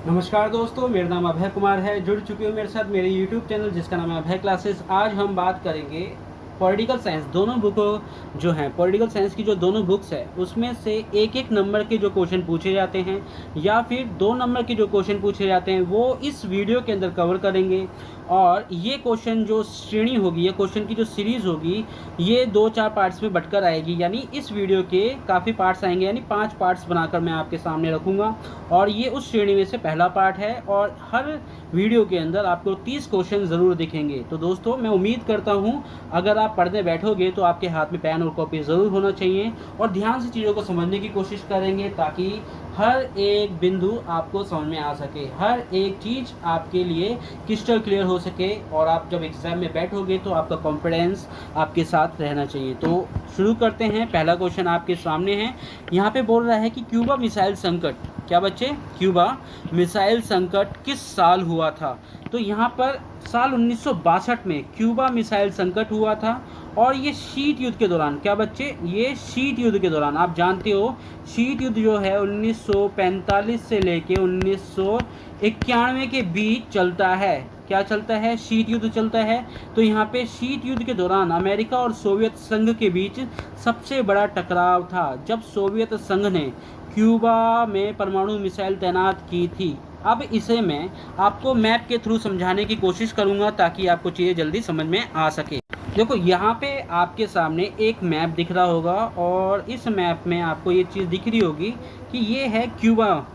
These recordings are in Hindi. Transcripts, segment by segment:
नमस्कार दोस्तों, मेरा नाम अभय कुमार है। जुड़ चुके हो मेरे साथ मेरे YouTube चैनल जिसका नाम है अभय क्लासेस। आज हम बात करेंगे पॉलिटिकल साइंस दोनों बुकों जो हैं, पॉलिटिकल साइंस की जो दोनों बुक्स है उसमें से एक एक नंबर के जो क्वेश्चन पूछे जाते हैं या फिर 2 नंबर के जो क्वेश्चन पूछे जाते हैं वो इस वीडियो के अंदर कवर करेंगे। और ये क्वेश्चन जो श्रेणी होगी, ये क्वेश्चन की जो सीरीज़ होगी, ये 2-4 पार्ट्स में बटकर आएगी। यानी इस वीडियो के काफ़ी पार्ट्स आएंगे, यानी 5 पार्ट्स बनाकर मैं आपके सामने रखूँगा और ये उस श्रेणी में से पहला पार्ट है। और हर वीडियो के अंदर आपको 30 क्वेश्चन ज़रूर दिखेंगे। तो दोस्तों, मैं उम्मीद करता हूँ अगर आप पढ़ने बैठोगे तो आपके हाथ में पेन और कॉपी ज़रूर होना चाहिए और ध्यान से चीज़ों को समझने की कोशिश करेंगे ताकि हर एक बिंदु आपको समझ में आ सके, हर एक चीज़ आपके लिए क्रिस्टल क्लियर हो सके और आप जब एग्ज़ाम में बैठोगे तो आपका कॉन्फिडेंस आपके साथ रहना चाहिए। तो शुरू करते हैं। पहला क्वेश्चन आपके सामने है। यहाँ पे बोल रहा है कि क्यूबा मिसाइल संकट, क्या बच्चे, क्यूबा मिसाइल संकट किस साल हुआ था? तो यहाँ पर साल 1962 में क्यूबा मिसाइल संकट हुआ था और ये शीत युद्ध के दौरान, क्या बच्चे, ये शीत युद्ध के दौरान, आप जानते हो शीत युद्ध जो है 1945 से लेके 1991 के बीच चलता है। क्या चलता है? शीत युद्ध चलता है। तो यहाँ पे शीत युद्ध के दौरान अमेरिका और सोवियत संघ के बीच सबसे बड़ा टकराव था जब सोवियत संघ ने क्यूबा में परमाणु मिसाइल तैनात की थी। अब इसे मैं आपको मैप के थ्रू समझाने की कोशिश करूंगा ताकि आपको चीज़ें जल्दी समझ में आ सके। देखो, यहाँ पे आपके सामने एक मैप दिख रहा होगा और इस मैप में आपको ये चीज़ दिख रही होगी कि ये है क्यूबा।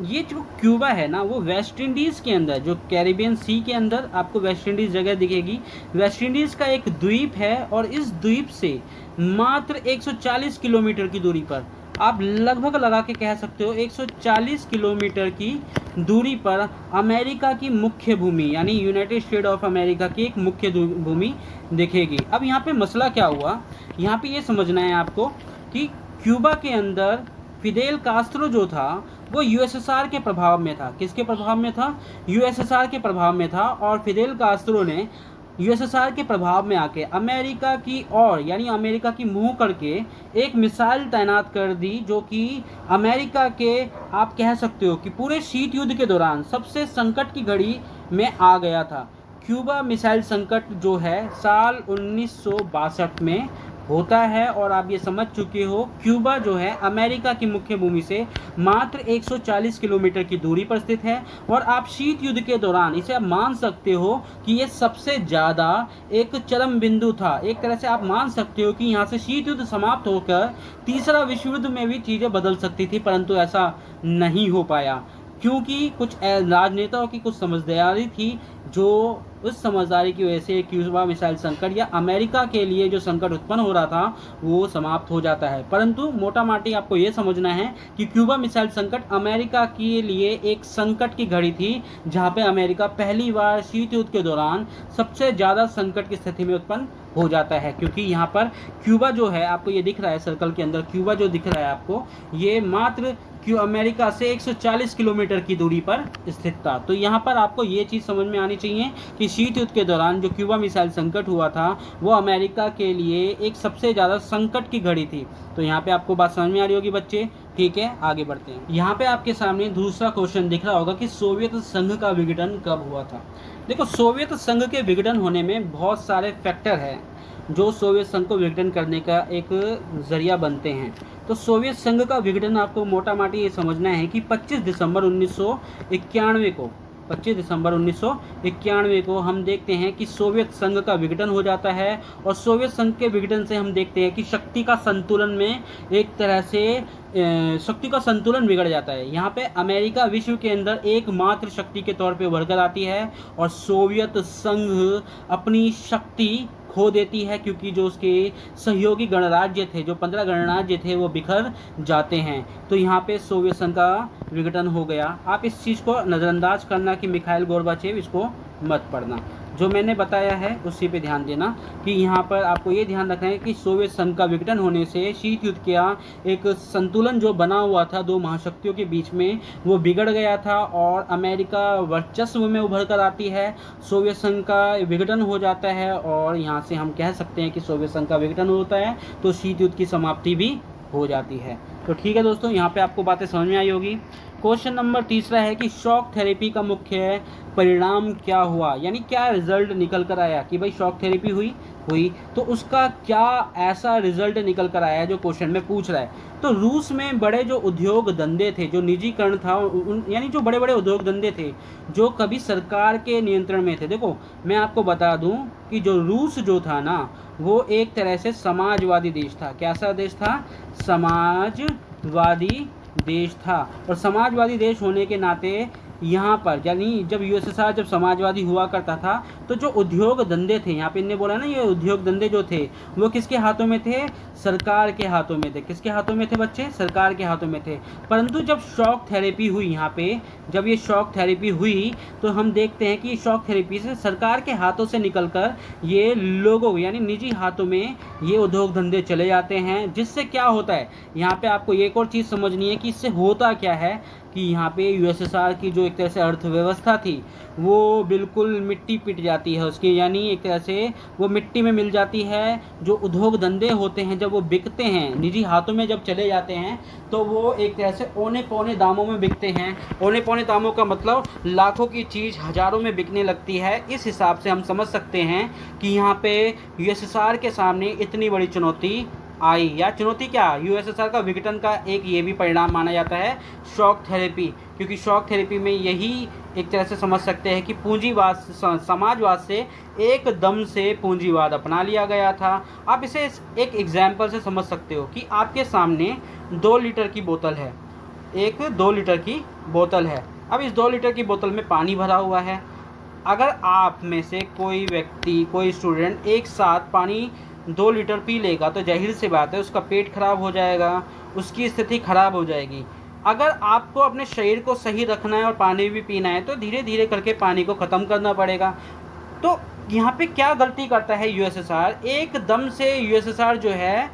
ये जो क्यूबा है ना, वो वेस्ट इंडीज़ के अंदर, जो कैरिबियन सी के अंदर आपको वेस्ट इंडीज़ जगह दिखेगी। वेस्ट इंडीज़ का एक द्वीप है और इस द्वीप से मात्र 140 किलोमीटर की दूरी पर, आप लगभग लगा के कह सकते हो 140 किलोमीटर की दूरी पर अमेरिका की मुख्य भूमि यानी यूनाइटेड स्टेट ऑफ अमेरिका की एक मुख्य भूमि दिखेगी। अब यहाँ पे मसला क्या हुआ, यहाँ पे ये समझना है आपको कि क्यूबा के अंदर फिदेल कास्त्रो जो था वो यूएसएसआर के प्रभाव में था। किसके प्रभाव में था? यूएसएसआर के प्रभाव में था। और फिदेल कास्त्रो ने यूएसएसआर के प्रभाव में आके अमेरिका की ओर यानी अमेरिका की मुंह करके एक मिसाइल तैनात कर दी जो कि अमेरिका के, आप कह सकते हो कि पूरे शीत युद्ध के दौरान सबसे संकट की घड़ी में आ गया था। क्यूबा मिसाइल संकट जो है साल 1962 में होता है और आप ये समझ चुके हो क्यूबा जो है अमेरिका की मुख्य भूमि से मात्र 140 किलोमीटर की दूरी पर स्थित है। और आप शीत युद्ध के दौरान इसे आप मान सकते हो कि ये सबसे ज़्यादा एक चरम बिंदु था। एक तरह से आप मान सकते हो कि यहाँ से शीत युद्ध समाप्त होकर तीसरा विश्व युद्ध में भी चीज़ें बदल सकती थी, परंतु ऐसा नहीं हो पाया क्योंकि कुछ राजनेताओं की कुछ समझदारी थी, जो उस समझदारी की वजह से क्यूबा मिसाइल संकट या अमेरिका के लिए जो संकट उत्पन्न हो रहा था वो समाप्त हो जाता है। परंतु मोटा माटी आपको ये समझना है कि क्यूबा मिसाइल संकट अमेरिका के लिए एक संकट की घड़ी थी जहाँ पे अमेरिका पहली बार शीत युद्ध के दौरान सबसे ज़्यादा संकट की स्थिति में उत्पन्न हो जाता है। क्योंकि यहाँ पर क्यूबा जो है, आपको ये दिख रहा है सर्कल के अंदर, क्यूबा जो दिख रहा है आपको, ये मात्र अमेरिका से 140 किलोमीटर की दूरी पर स्थित था। तो यहाँ पर आपको ये चीज़ समझ में आनी चाहिए कि शीत युद्ध के दौरान जो क्यूबा मिसाइल संकट हुआ था वो अमेरिका के लिए एक सबसे ज़्यादा संकट की घड़ी थी। तो यहाँ पे आपको बात समझ में आ रही होगी बच्चे। ठीक है, आगे बढ़ते हैं। यहाँ पे आपके सामने दूसरा क्वेश्चन दिख रहा होगा कि सोवियत संघ का विघटन कब हुआ था। देखो, सोवियत संघ के विघटन होने में बहुत सारे फैक्टर हैं जो सोवियत संघ को विघटन करने का एक जरिया बनते हैं। तो सोवियत संघ का विघटन आपको मोटा माटी ये समझना है कि 25 दिसंबर 1991 को हम देखते हैं कि सोवियत संघ का विघटन हो जाता है। और सोवियत संघ के विघटन से हम देखते हैं कि शक्ति का संतुलन में एक तरह से शक्ति का संतुलन बिगड़ जाता है। यहाँ पे अमेरिका विश्व के अंदर एकमात्र शक्ति के तौर पे उभर कर आती है और सोवियत संघ अपनी शक्ति खो देती है क्योंकि जो उसके सहयोगी गणराज्य थे, जो 15 गणराज्य थे, वो बिखर जाते हैं। तो यहाँ पे सोवियत संघ का विघटन हो गया। आप इस चीज़ को नज़रअंदाज करना कि मिखाइल गोर्बाचेव, इसको मत पढ़ना। जो मैंने बताया है उसी पे ध्यान देना कि यहाँ पर आपको ये ध्यान रखना है कि सोवियत संघ का विघटन होने से शीत युद्ध का एक संतुलन जो बना हुआ था दो महाशक्तियों के बीच में वो बिगड़ गया था और अमेरिका वर्चस्व में उभर कर आती है। सोवियत संघ का विघटन हो जाता है और यहाँ से हम कह सकते हैं कि सोवियत संघ का विघटन होता है तो शीत युद्ध की समाप्ति भी हो जाती है। तो ठीक है दोस्तों, यहाँ पे आपको बातें समझ में आई होगी। क्वेश्चन नंबर तीसरा है कि शॉक थेरेपी का मुख्य परिणाम क्या हुआ, यानी क्या रिजल्ट निकल कर आया कि भाई शॉक थेरेपी हुई तो उसका क्या ऐसा रिजल्ट निकल कर आया जो क्वेश्चन में पूछ रहा है। तो रूस में बड़े जो उद्योग धंधे थे, जो निजीकरण था, यानी जो बड़े बड़े उद्योग धंधे थे जो कभी सरकार के नियंत्रण में थे। देखो मैं आपको बता दूं कि जो रूस जो था ना, वो एक तरह से समाजवादी देश था। कैसा देश था? समाजवादी देश था। और समाजवादी देश होने के नाते यहाँ पर, यानी जब यूएसएसआर जब समाजवादी हुआ करता था, तो जो उद्योग धंधे थे, यहाँ पे इनने बोला ना, ये उद्योग धंधे जो थे वो किसके हाथों में थे? सरकार के हाथों में थे। किसके हाथों में थे बच्चे? सरकार के हाथों में थे। परंतु जब शॉक थेरेपी हुई, यहाँ पे जब ये शॉक थेरेपी हुई तो हम देखते हैं कि शॉक थेरेपी से सरकार के हाथों से निकलकर ये लोगों यानी निजी हाथों में ये उद्योग धंधे चले जाते हैं। जिससे क्या होता है, यहाँ पे आपको एक और चीज़ समझनी है कि इससे होता क्या है कि यहाँ पे यूएसएसआर की जो एक तरह से अर्थव्यवस्था थी वो बिल्कुल मिट्टी पिट जाती है उसकी, यानी एक तरह से वो मिट्टी में मिल जाती है। जो उद्योग धंधे होते हैं जब वो बिकते हैं, निजी हाथों में जब चले जाते हैं, तो वो एक तरह से औने पौने दामों में बिकते हैं। औने पौने दामों का मतलब लाखों की चीज़ हज़ारों में बिकने लगती है। इस हिसाब से हम समझ सकते हैं कि यहाँ पे यूएसएसआर के सामने इतनी बड़ी चुनौती आई, या चुनौती क्या, यूएसएसआर का विघटन का एक ये भी परिणाम माना जाता है शॉक थेरेपी। क्योंकि शॉक थेरेपी में यही एक तरह से समझ सकते हैं कि पूंजीवाद समाजवाद से एकदम से पूंजीवाद अपना लिया गया था। आप इसे एक एग्जाम्पल से समझ सकते हो कि आपके सामने 2 लीटर की बोतल है, एक 2 लीटर की बोतल है। अब इस 2 लीटर की बोतल में पानी भरा हुआ है। अगर आप में से कोई व्यक्ति, कोई स्टूडेंट एक साथ पानी 2 लीटर पी लेगा तो जाहिर सी बात है उसका पेट खराब हो जाएगा, उसकी स्थिति खराब हो जाएगी। अगर आपको अपने शरीर को सही रखना है और पानी भी पीना है तो धीरे धीरे करके पानी को ख़त्म करना पड़ेगा। तो यहाँ पे क्या गलती करता है यूएसएसआर, एकदम से यूएसएसआर जो है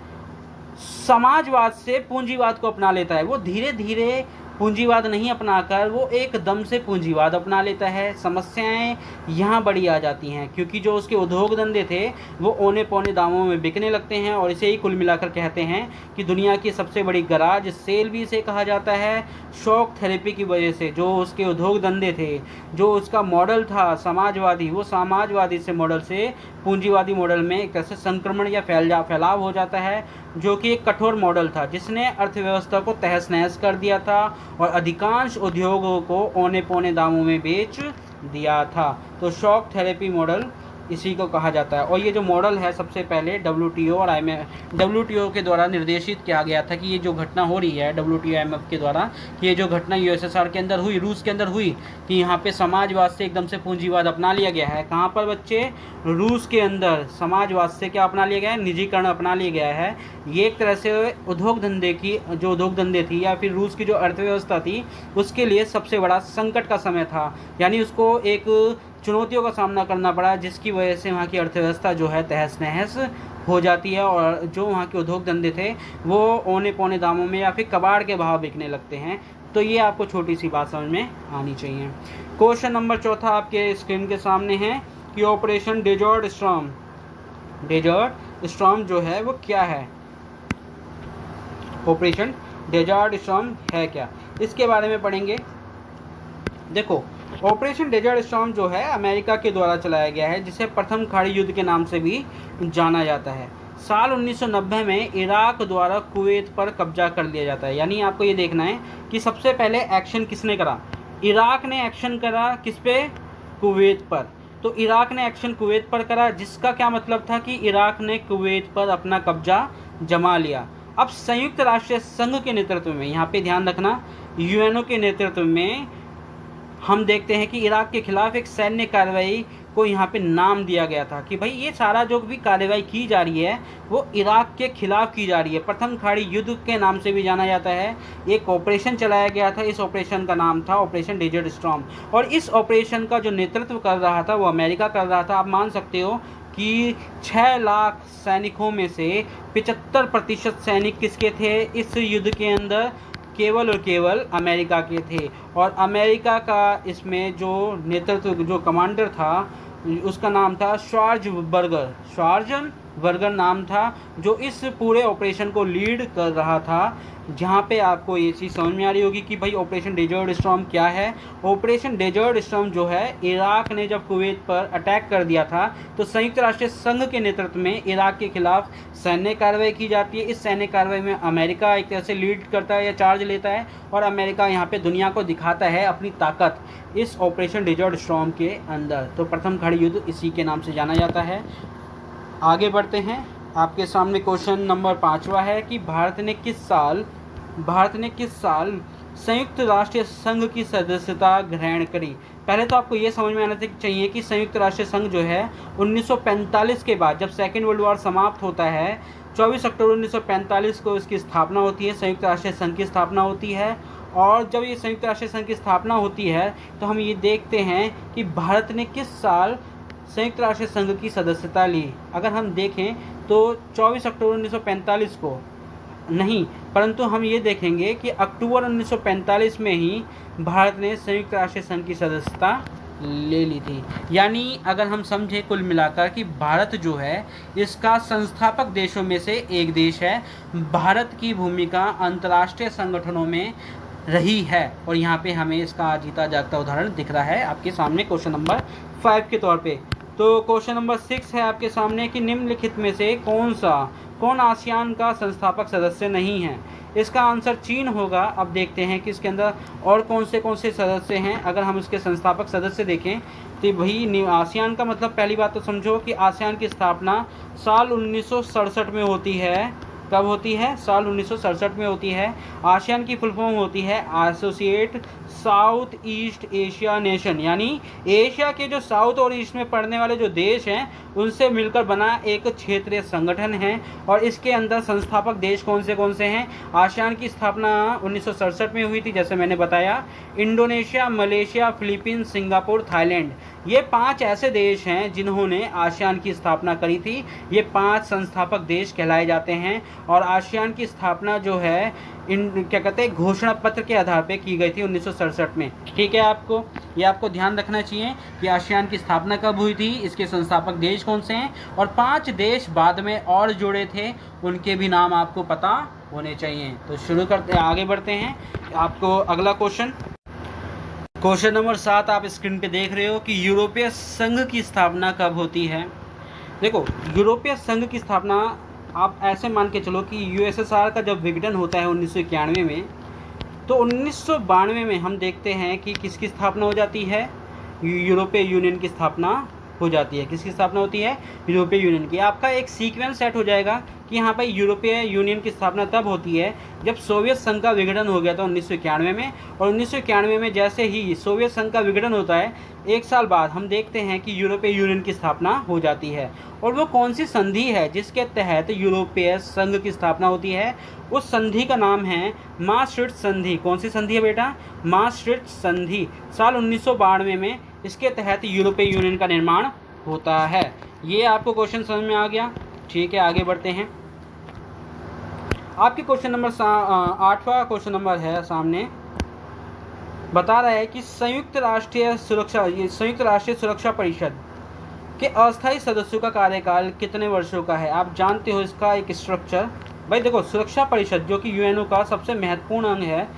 समाजवाद से पूंजीवाद को अपना लेता है। वो धीरे धीरे पूंजीवाद नहीं अपनाकर वो एकदम से पूंजीवाद अपना लेता है। समस्याएं यहाँ बड़ी आ जाती हैं क्योंकि जो उसके उद्योग धंधे थे वो औने पौने दामों में बिकने लगते हैं। और इसे ही कुल मिलाकर कहते हैं कि दुनिया की सबसे बड़ी गराज सेल भी इसे कहा जाता है। शॉक थेरेपी की वजह से जो उसके उद्योग धंधे थे, जो उसका मॉडल था समाजवादी, वो समाजवादी से मॉडल से पूंजीवादी मॉडल में एक तरह से संक्रमण या फैलाव हो जाता है, जो कि एक कठोर मॉडल था जिसने अर्थव्यवस्था को तहस नहस कर दिया था और अधिकांश उद्योगों को औने पौने दामों में बेच दिया था। तो शॉक थेरेपी मॉडल इसी को कहा जाता है। और ये जो मॉडल है सबसे पहले डब्ल्यूटीओ और डब्ल्यूटीओ के द्वारा निर्देशित किया गया था कि ये जो घटना हो रही है डब्ल्यूटीओ IMF के द्वारा, कि ये जो घटना यूएसएसआर के अंदर हुई, रूस के अंदर हुई, कि यहाँ पे समाजवाद से एकदम से पूंजीवाद अपना लिया गया है। कहाँ पर बच्चे? रूस के अंदर समाजवाद से क्या अपना लिया गया है? निजीकरण अपना लिया गया है। ये एक तरह से उद्योग धंधे की जो उद्योग धंधे थी या फिर रूस की जो अर्थव्यवस्था थी उसके लिए सबसे बड़ा संकट का समय था। यानी उसको एक चुनौतियों का सामना करना पड़ा जिसकी वजह से वहाँ की अर्थव्यवस्था जो है तहस नहस हो जाती है और जो वहाँ के उद्योग धंधे थे वो औने पौने दामों में या फिर कबाड़ के भाव बिकने लगते हैं। तो ये आपको छोटी सी बात समझ में आनी चाहिए। क्वेश्चन नंबर चौथा आपके स्क्रीन के सामने है कि ऑपरेशन डेजर्ट स्टॉर्म जो है वो क्या है? ऑपरेशन डेजर्ट स्टॉर्म है क्या, इसके बारे में पढ़ेंगे। देखो ऑपरेशन डेजर्ट स्टॉर्म जो है अमेरिका के द्वारा चलाया गया है, जिसे प्रथम खाड़ी युद्ध के नाम से भी जाना जाता है। साल 1990 में इराक द्वारा कुवैत पर कब्जा कर लिया जाता है। यानी आपको ये देखना है कि सबसे पहले एक्शन किसने करा? इराक ने एक्शन करा किस पे? कुवैत पर। तो इराक ने एक्शन कुवैत पर करा, जिसका क्या मतलब था कि इराक ने कुवैत पर अपना कब्जा जमा लिया। अब संयुक्त राष्ट्र संघ के नेतृत्व में, यहाँ पे ध्यान रखना, यूएनओ के नेतृत्व में हम देखते हैं कि इराक के खिलाफ एक सैन्य कार्रवाई को यहाँ पे नाम दिया गया था कि भाई ये सारा जो भी कार्रवाई की जा रही है वो इराक के खिलाफ की जा रही है। प्रथम खाड़ी युद्ध के नाम से भी जाना जाता है। एक ऑपरेशन चलाया गया था, इस ऑपरेशन का नाम था ऑपरेशन डेजर्ट स्टॉर्म। और इस ऑपरेशन का जो नेतृत्व कर रहा था वो अमेरिका कर रहा था। आप मान सकते हो कि 6 लाख सैनिकों में से 75% सैनिक किसके थे इस युद्ध के अंदर? केवल और केवल अमेरिका के थे। और अमेरिका का इसमें जो नेतृत्व, जो कमांडर था, उसका नाम था श्वार्ज़बर्गर। वर्गर नाम था, जो इस पूरे ऑपरेशन को लीड कर रहा था। जहाँ पे आपको ये चीज़ समझ में आ रही होगी कि भाई ऑपरेशन डेजर्ट स्टॉर्म क्या है। ऑपरेशन डेजर्ट स्टॉर्म जो है, इराक ने जब कुवैत पर अटैक कर दिया था तो संयुक्त राष्ट्र संघ के नेतृत्व में इराक के खिलाफ सैन्य कार्रवाई की जाती है। इस सैन्य कार्रवाई में अमेरिका एक तरह से लीड करता है या चार्ज लेता है, और अमेरिका यहाँ पे दुनिया को दिखाता है अपनी ताकत इस ऑपरेशन डेजर्ट स्टॉर्म के अंदर। तो प्रथम खड़ी युद्ध इसी के नाम से जाना जाता है। आगे बढ़ते हैं। आपके सामने क्वेश्चन नंबर 5वां है कि भारत ने किस साल संयुक्त राष्ट्र संघ की सदस्यता ग्रहण करी। पहले तो आपको ये समझ में आना चाहिए कि संयुक्त राष्ट्र संघ जो है 1945 के बाद, जब सेकेंड वर्ल्ड वॉर समाप्त होता है, 24 अक्टूबर 1945 को इसकी स्थापना होती है, संयुक्त राष्ट्र संघ की स्थापना होती है। और जब ये संयुक्त राष्ट्र संघ की स्थापना होती है तो हम ये देखते हैं कि भारत ने किस साल संयुक्त राष्ट्र संघ की सदस्यता ली। अगर हम देखें तो 24 अक्टूबर 1945 को नहीं, परंतु हम ये देखेंगे कि अक्टूबर 1945 में ही भारत ने संयुक्त राष्ट्र संघ की सदस्यता ले ली थी। यानी अगर हम समझें कुल मिलाकर कि भारत जो है इसका संस्थापक देशों में से एक देश है। भारत की भूमिका अंतर्राष्ट्रीय संगठनों में रही है, और यहाँ पे हमें इसका जीता जागता उदाहरण दिख रहा है आपके सामने क्वेश्चन नंबर 5 के तौर पे। तो क्वेश्चन नंबर 6 है आपके सामने कि निम्नलिखित में से कौन आसियान का संस्थापक सदस्य नहीं है। इसका आंसर चीन होगा। अब देखते हैं कि इसके अंदर और कौन से सदस्य हैं। अगर हम इसके संस्थापक सदस्य देखें तो भाई आसियान का मतलब पहली बात तो समझो कि आसियान की स्थापना साल 1967 में होती है। कब होती है? साल 1967 में होती है। आसियान की फुल फॉर्म होती है associate south east Asia nation, यानी एशिया के जो साउथ और ईस्ट में पड़ने वाले जो देश हैं उनसे मिलकर बना एक क्षेत्रीय संगठन है। और इसके अंदर संस्थापक देश कौन से हैं? आसियान की स्थापना 1967 में हुई थी, जैसे मैंने बताया। Indonesia, Malaysia, Philippines, Singapore, Thailand, ये 5 ऐसे देश हैं जिन्होंने आसियान की स्थापना करी थी। ये 5 संस्थापक देश कहलाए जाते हैं। और आसियान की स्थापना जो है घोषणा पत्र के आधार पे की गई थी 1967 में। ठीक है, आपको ध्यान रखना चाहिए कि आसियान की स्थापना कब हुई थी, इसके संस्थापक देश कौन से हैं, और 5 देश बाद में और जुड़े थे, उनके भी नाम आपको पता होने चाहिए। तो शुरू करते आगे बढ़ते हैं। आपको अगला क्वेश्चन नंबर 7 आप स्क्रीन पे देख रहे हो कि यूरोपीय संघ की स्थापना कब होती है। देखो, यूरोपीय संघ की स्थापना आप ऐसे मान के चलो कि यूएसएसआर का जब विघटन होता है 1991 में, तो 1992 में हम देखते हैं कि किसकी स्थापना हो जाती है? यूरोपीय यूनियन की स्थापना हो जाती है। किसकी स्थापना होती है? यूरोपीय यूनियन की। आपका एक सीक्वेंस सेट हो जाएगा कि यहाँ पर यूरोपीय यूनियन की स्थापना तब होती है जब सोवियत संघ का विघटन हो गया था 1991 में। और 1991 में जैसे ही सोवियत संघ का विघटन होता है, 1 साल बाद हम देखते हैं कि यूरोपीय यूनियन की स्थापना हो जाती है। और वो कौन सी संधि है जिसके तहत यूरोपीय संघ की स्थापना होती है? उस संधि का नाम है maastricht संधि। कौन सी संधि है बेटा? maastricht संधि। साल 1992 में इसके तहत यूरोपीय यूनियन का निर्माण होता है। ये आपको क्वेश्चन समझ में आ गया? ठीक है, आगे बढ़ते हैं। आपके क्वेश्चन नंबर 8वां क्वेश्चन नंबर है सामने, बता रहा है कि संयुक्त राष्ट्रीय सुरक्षा परिषद के अस्थायी सदस्यों का कार्यकाल कितने वर्षों का है। आप जानते हो इसका एक स्ट्रक्चर। भाई देखो, सुरक्षा परिषद जो कि यूएनओ का सबसे महत्वपूर्ण अंग है,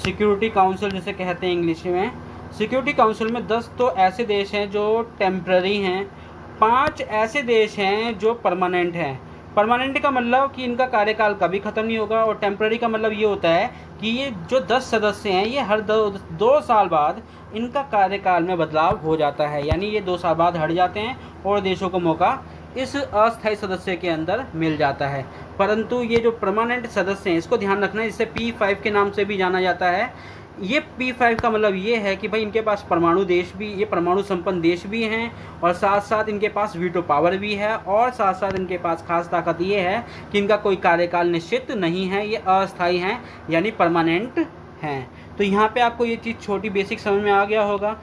सिक्योरिटी काउंसिल जिसे कहते हैं इंग्लिश में। सिक्योरिटी काउंसिल में 10 तो ऐसे देश हैं जो टेम्पररी हैं, 5 ऐसे देश हैं जो परमानेंट हैं। परमानेंट का मतलब कि इनका कार्यकाल कभी ख़त्म नहीं होगा, और टेम्पररी का मतलब ये होता है कि ये जो 10 सदस्य हैं ये हर 2 साल बाद इनका कार्यकाल में बदलाव हो जाता है। यानी ये 2 साल बाद हट जाते हैं और देशों को मौका इस अस्थायी सदस्य के अंदर मिल जाता है। परंतु ये जो परमानेंट सदस्य हैं इसको ध्यान रखना है, इसे P5 के नाम से भी जाना जाता है। ये P5 का मतलब ये है कि भाई इनके पास परमाणु देश भी, ये परमाणु संपन्न देश भी हैं, और साथ साथ इनके पास वीटो पावर भी है, और साथ साथ इनके पास खास ताकत ये है कि इनका कोई कार्यकाल निश्चित नहीं है, ये अस्थायी हैं यानी परमानेंट हैं। तो यहाँ पे आपको ये चीज़ छोटी बेसिक समझ में आ गया होगा।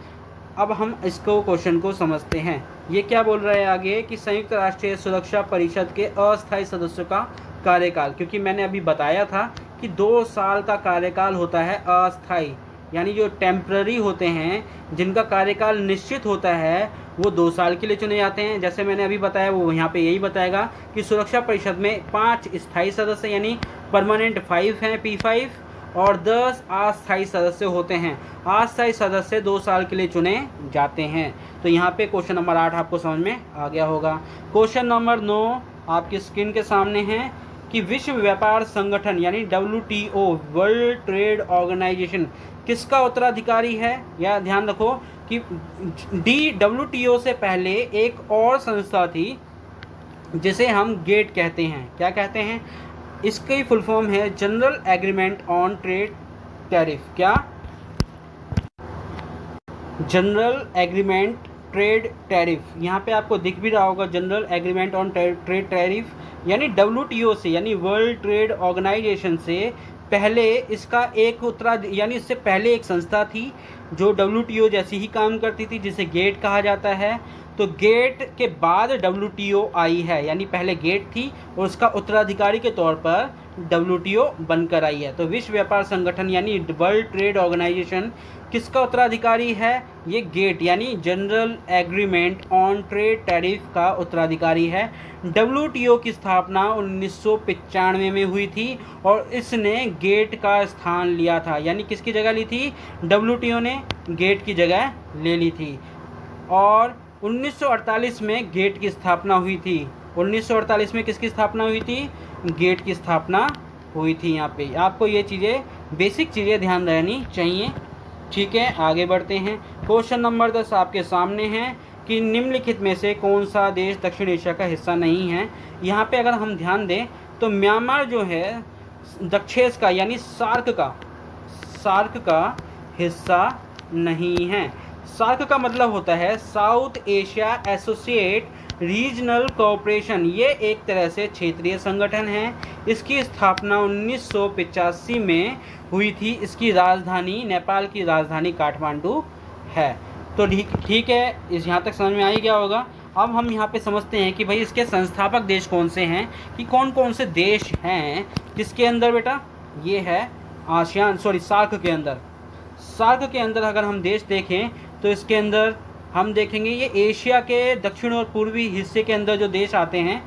अब हम इसको क्वेश्चन को समझते हैं। ये क्या बोल रहा है आगे कि संयुक्त राष्ट्रीय सुरक्षा परिषद के अस्थायी सदस्यों का कार्यकाल, क्योंकि मैंने अभी बताया था कि 2 साल का कार्यकाल होता है अस्थायी, यानी जो टेम्प्ररी होते हैं, जिनका कार्यकाल निश्चित होता है, वो 2 साल के लिए चुने जाते हैं। जैसे मैंने अभी बताया, वो यहाँ पे यही बताएगा कि सुरक्षा परिषद में 5 स्थायी सदस्य यानी परमानेंट 5 हैं P5 और 10 अस्थायी सदस्य होते हैं। अस्थायी सदस्य 2 साल के लिए चुने जाते हैं। तो यहाँ पे क्वेश्चन नंबर 8 आपको समझ में आ गया होगा। क्वेश्चन नंबर 9 आपकी स्क्रीन के सामने है कि विश्व व्यापार संगठन यानी WTO वर्ल्ड ट्रेड ऑर्गेनाइजेशन किसका उत्तराधिकारी है। या ध्यान रखो कि WTO से पहले एक और संस्था थी जिसे हम गेट कहते हैं। क्या कहते हैं? इसकी फुल फॉर्म है general agreement on trade tariff. क्या? General agreement trade tariff. यहाँ पे आपको दिख भी रहा होगा general agreement on trade tariff, यानी WTO से यानी वर्ल्ड ट्रेड ऑर्गेनाइजेशन से पहले इसका एक यानी इससे पहले एक संस्था थी जो WTO जैसी ही काम करती थी, जिसे गेट कहा जाता है। तो गेट के बाद WTO आई है, यानी पहले गेट थी और उसका उत्तराधिकारी के तौर पर WTO बनकर आई है। तो विश्व व्यापार संगठन यानी वर्ल्ड ट्रेड ऑर्गेनाइजेशन किसका उत्तराधिकारी है? ये गेट यानी general agreement on trade tariff का उत्तराधिकारी है। WTO की स्थापना 1995 में हुई थी और इसने गेट का स्थान लिया था। यानी किसकी जगह ली थी? WTO ने गेट की जगह ले ली थी। और 1948 में गेट की स्थापना हुई थी। 1948 में किसकी स्थापना हुई थी? गेट की स्थापना हुई थी। यहाँ पे आपको ये चीज़ें, बेसिक चीज़ें ध्यान रहनी चाहिए। ठीक है, आगे बढ़ते हैं। क्वेश्चन नंबर 10 आपके सामने है कि निम्नलिखित में से कौन सा देश दक्षिण एशिया का हिस्सा नहीं है। यहाँ पे अगर हम ध्यान दें तो म्यांमार जो है दक्षेश का यानी सार्क का हिस्सा नहीं है। सार्क का मतलब होता है south Asia associate regional cooperation. ये एक तरह से क्षेत्रीय संगठन है। इसकी स्थापना 1985 में हुई थी। इसकी राजधानी, नेपाल की राजधानी काठमांडू है। तो ठीक है, इस यहाँ तक समझ में आ ही गया होगा। अब हम यहाँ पे समझते हैं कि भाई इसके संस्थापक देश कौन से हैं, कि कौन कौन से देश हैं किसके अंदर बेटा। ये है सार्क के अंदर। सार्क के अंदर अगर हम देश देखें तो इसके अंदर हम देखेंगे ये एशिया के दक्षिण और पूर्वी हिस्से के अंदर जो देश आते हैं,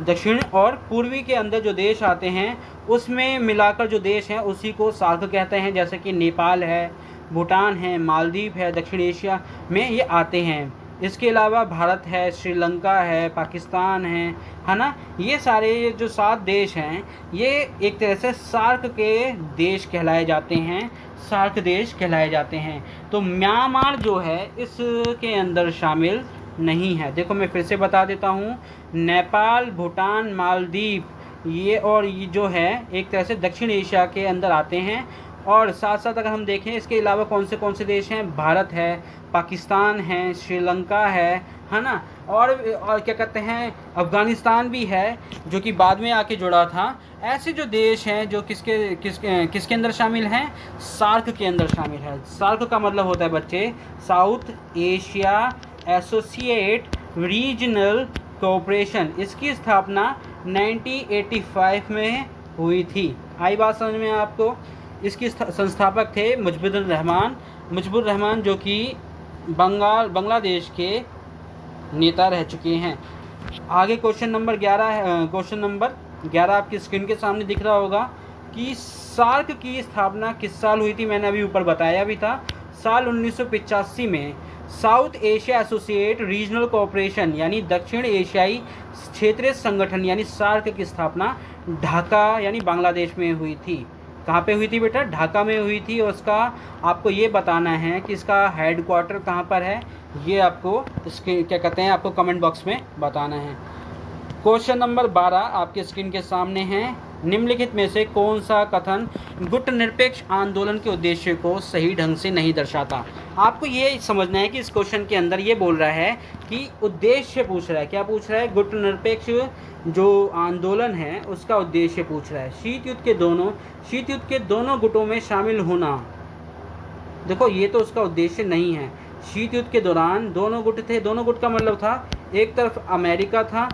दक्षिण और पूर्वी के अंदर जो देश आते हैं उसमें मिलाकर जो देश हैं उसी को सार्क कहते हैं। जैसे कि नेपाल है, भूटान है, मालदीव है, दक्षिण एशिया में ये आते हैं। इसके अलावा भारत है, श्रीलंका है, पाकिस्तान है ना। ये सारे जो 7 देश हैं ये एक तरह से सार्क के देश कहलाए जाते हैं। सार्क देश कहलाए जाते हैं। तो म्यांमार जो है इसके अंदर शामिल नहीं है। देखो मैं फिर से बता देता हूँ, नेपाल, भूटान, मालदीव ये जो है एक तरह से दक्षिण एशिया के अंदर आते हैं। और साथ साथ अगर हम देखें इसके अलावा कौन से देश हैं, भारत है, पाकिस्तान है, श्रीलंका है ना। और क्या कहते हैं, अफ़गानिस्तान भी है जो कि बाद में आके जुड़ा था। ऐसे जो देश हैं जो किसके अंदर शामिल हैं, सार्क के अंदर शामिल है। सार्क का मतलब होता है बच्चे south Asia associate regional cooperation. इसकी स्थापना 1985 में हुई थी। आई बात समझ में आपको। इसकी संस्थापक थे मुजिबुर रहमान जो कि बांग्लादेश के नेता रह चुके हैं। आगे क्वेश्चन नंबर 11 है। क्वेश्चन नंबर 11 आपकी स्क्रीन के सामने दिख रहा होगा कि सार्क की स्थापना किस साल हुई थी। मैंने अभी ऊपर बताया भी था, साल 1985 में south Asia associate regional cooperation यानी दक्षिण एशियाई क्षेत्रीय संगठन यानी सार्क की स्थापना ढाका यानी बांग्लादेश में हुई थी। कहाँ पे हुई थी बेटा? ढाका में हुई थी। और उसका आपको ये बताना है कि इसका हेडक्वार्टर कहाँ पर है, ये आपको इसके क्या कहते हैं आपको कमेंट बॉक्स में बताना है। क्वेश्चन नंबर 12 आपके स्क्रीन के सामने है। निम्नलिखित में से कौन सा कथन गुटनिरपेक्ष आंदोलन के उद्देश्य को सही ढंग से नहीं दर्शाता। आपको ये समझना है कि इस क्वेश्चन के अंदर ये बोल रहा है कि उद्देश्य पूछ रहा है। क्या पूछ रहा है? गुटनिरपेक्ष जो आंदोलन है उसका उद्देश्य पूछ रहा है। शीत युद्ध के दोनों गुटों में शामिल होना। देखो ये तो उसका उद्देश्य नहीं है। शीत युद्ध के दौरान दोनों गुट थे। दोनों गुट का मतलब था, एक तरफ अमेरिका था,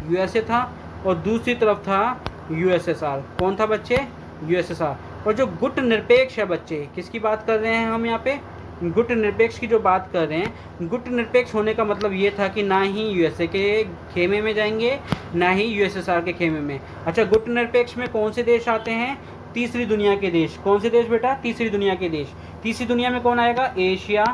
USA था, और दूसरी तरफ था USSR। कौन था बच्चे? USSR। और जो गुट निरपेक्ष है बच्चे, किसकी बात कर रहे हैं हम यहाँ पे, गुट निरपेक्ष की जो बात कर रहे हैं। गुट निरपेक्ष होने का मतलब ये था कि ना ही यूएसए के खेमे में जाएंगे, ना ही यूएसएसआर के खेमे में। अच्छा, गुट निरपेक्ष में कौन से देश आते हैं, तीसरी दुनिया के देश। कौन से देश बेटा, तीसरी दुनिया के देश। तीसरी दुनिया में कौन आएगा, एशिया,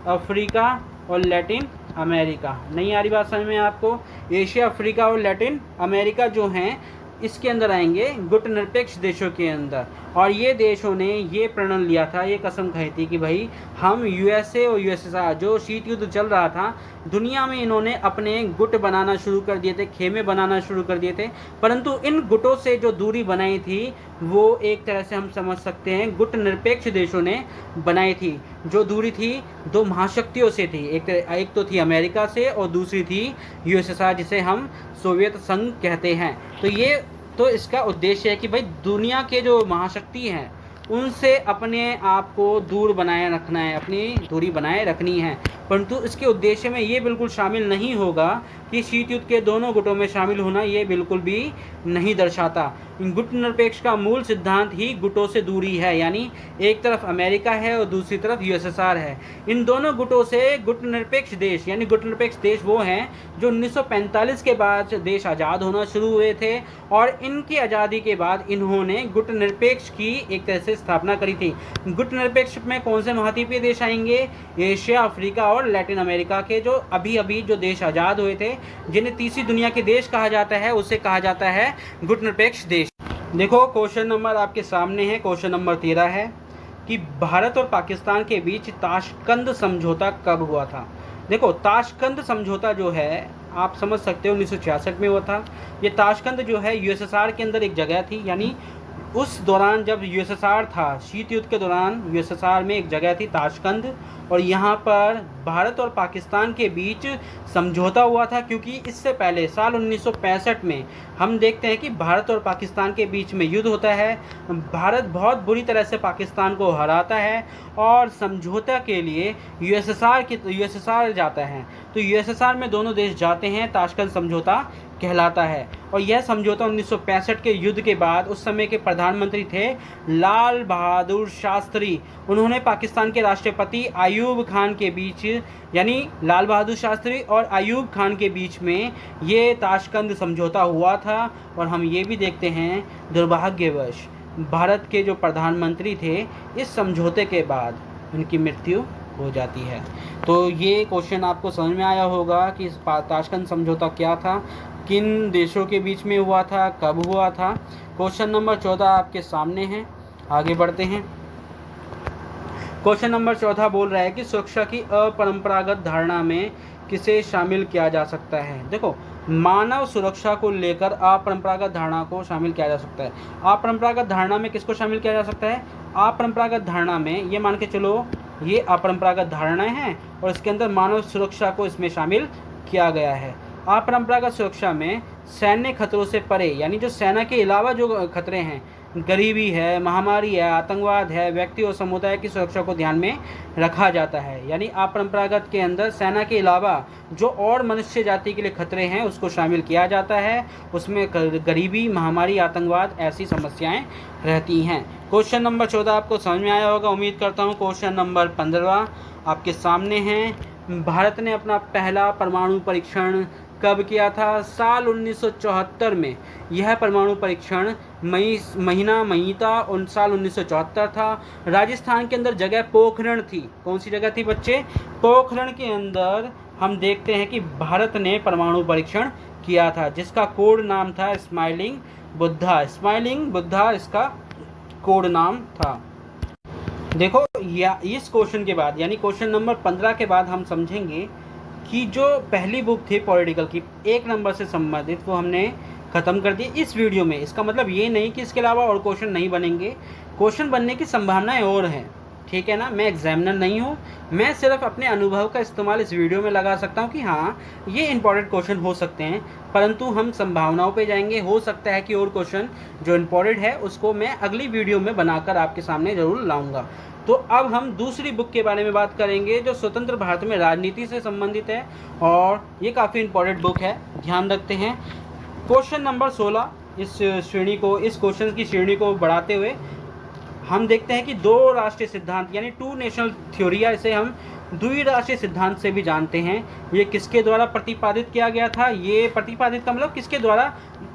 अफ्रीका और लैटिन अमेरिका। नहीं आ रही बात समझ में आपको, एशिया, अफ्रीका और लैटिन अमेरिका जो हैं इसके अंदर आएंगे, गुट निरपेक्ष देशों के अंदर। और ये देशों ने ये प्रण लिया था, ये कसम खाई थी कि भाई हम यूएसए और यूएसएसआर, जो शीत युद्ध चल रहा था दुनिया में, इन्होंने अपने गुट बनाना शुरू कर दिए थे, खेमे बनाना शुरू कर दिए थे। परंतु इन गुटों से जो दूरी बनाई थी वो एक तरह से हम समझ सकते हैं गुट निरपेक्ष देशों ने बनाई थी। जो दूरी थी दो महाशक्तियों से थी, एक तो थी अमेरिका से और दूसरी थी यूएसएसआर, जिसे हम सोवियत संघ कहते हैं। तो इसका उद्देश्य है कि भाई दुनिया के जो महाशक्ति हैं उनसे अपने आप को दूर बनाए रखना है, अपनी दूरी बनाए रखनी है। परंतु इसके उद्देश्य में ये बिल्कुल शामिल नहीं होगा कि शीत युद्ध के दोनों गुटों में शामिल होना, ये बिल्कुल भी नहीं दर्शाता। गुट निरपेक्ष का मूल सिद्धांत ही गुटों से दूरी है, यानी एक तरफ अमेरिका है और दूसरी तरफ यूएसएसआर है। इन दोनों गुटों से गुट निरपेक्ष देश, यानी गुट निरपेक्ष देश वो हैं जो 1945 के बाद देश आज़ाद होना शुरू हुए थे, और इनकी आज़ादी के बाद इन्होंने गुट निरपेक्ष की एक तरह से स्थापना करी थी। गुट निरपेक्ष में कौन से महाद्वीपीय देश आएंगे, एशिया, अफ्रीका और लैटिन अमेरिका के जो अभी जो देश आज़ाद हुए थे, जिन्हें तीसरी दुनिया के देश कहा जाता है, उसे कहा जाता है गुट निरपेक्ष देश। देखो क्वेश्चन नंबर आपके सामने है, क्वेश्चन नंबर 13 है कि भारत और पाकिस्तान के बीच ताशकंद समझौता कब हुआ था। देखो ताशकंद समझौता जो है आप समझ सकते हो 1966 में हुआ था। ये ताशकंद जो है यूएसएसआर के अंदर एक जगह थी, यानी उस दौरान जब यूएसएसआर था, शीत युद्ध के दौरान यूएसएसआर में एक जगह थी ताशकंद, और यहाँ पर भारत और पाकिस्तान के बीच समझौता हुआ था। क्योंकि इससे पहले साल 1965 में हम देखते हैं कि भारत और पाकिस्तान के बीच में युद्ध होता है, भारत बहुत बुरी तरह से पाकिस्तान को हराता है और समझौता के लिए यूएसएसआर जाता है। तो यूएसएसआर में दोनों देश जाते हैं, ताशकंद समझौता कहलाता है। और यह समझौता 1965 के युद्ध के बाद उस समय के प्रधानमंत्री थे लाल बहादुर शास्त्री। उन्होंने पाकिस्तान के राष्ट्रपति अयूब खान के बीच, यानी लाल बहादुर शास्त्री और अयूब खान के बीच में ये ताशकंद समझौता हुआ था। और हम ये भी देखते हैं दुर्भाग्यवश भारत के जो प्रधानमंत्री थे इस समझौते के बाद उनकी मृत्यु हो जाती है। तो ये क्वेश्चन आपको समझ में आया होगा कि ताशकंद समझौता क्या था, किन देशों के बीच में हुआ था, कब हुआ था। क्वेश्चन नंबर 14 आपके सामने है, आगे बढ़ते हैं। क्वेश्चन नंबर 14 बोल रहा है कि सुरक्षा की अपरंपरागत धारणा में किसे शामिल किया जा सकता है। देखो मानव सुरक्षा को लेकर अपरंपरागत धारणा को शामिल किया जा सकता है। अपरंपरागत धारणा में किसको शामिल किया जा सकता है, अपरंपरागत धारणा में ये मान के चलो ये अपरंपरागत धारणाएं हैं और इसके अंदर मानव सुरक्षा को इसमें शामिल किया गया है। अपरंपरागत सुरक्षा में सैन्य खतरों से परे, यानी जो सेना के अलावा जो खतरे हैं, गरीबी है, महामारी है, आतंकवाद है, व्यक्ति और समुदाय की सुरक्षा को ध्यान में रखा जाता है। यानी अपरंपरागत के अंदर सेना के अलावा जो और मनुष्य जाति के लिए खतरे हैं उसको शामिल किया जाता है। उसमें गरीबी, महामारी, आतंकवाद ऐसी समस्याएं रहती हैं। क्वेश्चन नंबर 14 आपको समझ में आया होगा, उम्मीद करता हूँ। क्वेश्चन नंबर 15 आपके सामने है। भारत ने अपना पहला परमाणु परीक्षण कब किया था? साल 1974 में। यह परमाणु परीक्षण मई था और साल 1974 था। राजस्थान के अंदर जगह पोखरण थी। कौन सी जगह थी बच्चे? पोखरण के अंदर हम देखते हैं कि भारत ने परमाणु परीक्षण किया था, जिसका कोड नाम था स्माइलिंग बुद्धा। स्माइलिंग बुद्धा इसका कोड नाम था। देखो इस क्वेश्चन के बाद, यानी क्वेश्चन नंबर 15 के बाद हम समझेंगे कि जो पहली बुक थी पॉलिटिकल की 1 नंबर से संबंधित, वो हमने ख़त्म कर दी इस वीडियो में। इसका मतलब ये नहीं कि इसके अलावा और क्वेश्चन नहीं बनेंगे, क्वेश्चन बनने की संभावनाएं और हैं, ठीक है ना। मैं एग्जामिनर नहीं हूँ, मैं सिर्फ अपने अनुभव का इस्तेमाल इस वीडियो में लगा सकता हूँ कि हाँ ये इंपॉर्टेंट क्वेश्चन हो सकते हैं, परंतु हम संभावनाओं पे जाएंगे। हो सकता है कि और क्वेश्चन जो इम्पोर्टेंट है उसको मैं अगली वीडियो में बनाकर आपके सामने ज़रूर लाऊंगा। तो अब हम दूसरी बुक के बारे में बात करेंगे जो स्वतंत्र भारत में राजनीति से संबंधित है, और ये काफ़ी इंपॉर्टेंट बुक है, ध्यान रखते हैं। क्वेश्चन नंबर 16 इस क्वेश्चन की श्रेणी को बढ़ाते हुए हम देखते हैं कि दो राष्ट्रीय सिद्धांत यानी टू नेशनल थ्योरी, या इसे हम द्विराष्ट्रीय सिद्धांत से भी जानते हैं, ये किसके द्वारा प्रतिपादित किया गया था? ये प्रतिपादित का मतलब किसके द्वारा